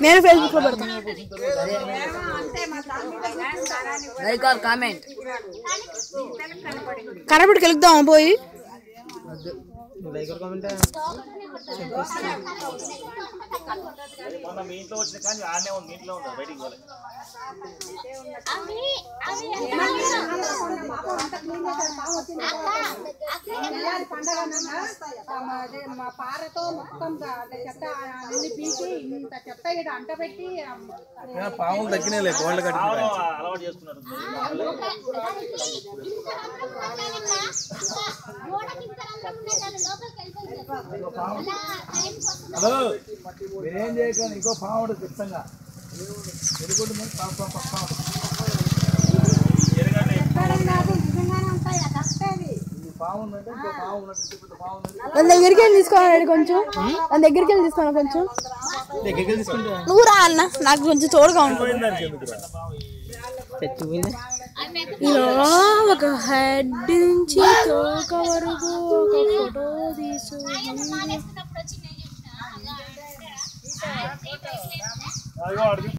నేను ఫేస్బుక్ లో పెడతాను. కనబడికి వెళ్దాం పోయి పారతో మొత్తం చెత్త అన్ని పీకి ఇంత చెత్త ఇక్కడ అంట పెట్టి పాములు తగ్గినాయి అలవాటు చేస్తున్నారు. హలో మీరేం చేయకండి, ఇంకో పాముడు ఖచ్చితంగా నా దగ్గరికి వెళ్ళి తీసుకోవాలి కొంచెం, నా దగ్గరికి వెళ్ళి తీసుకోవాలి కొంచెం. నువ్వు రా అన్న, నాకు కొంచెం తోడుగా ఉంటుంది. ఇలా ఒక హెడ్ నుంచి తోక వరకు ఒక ఫోటో తీసు.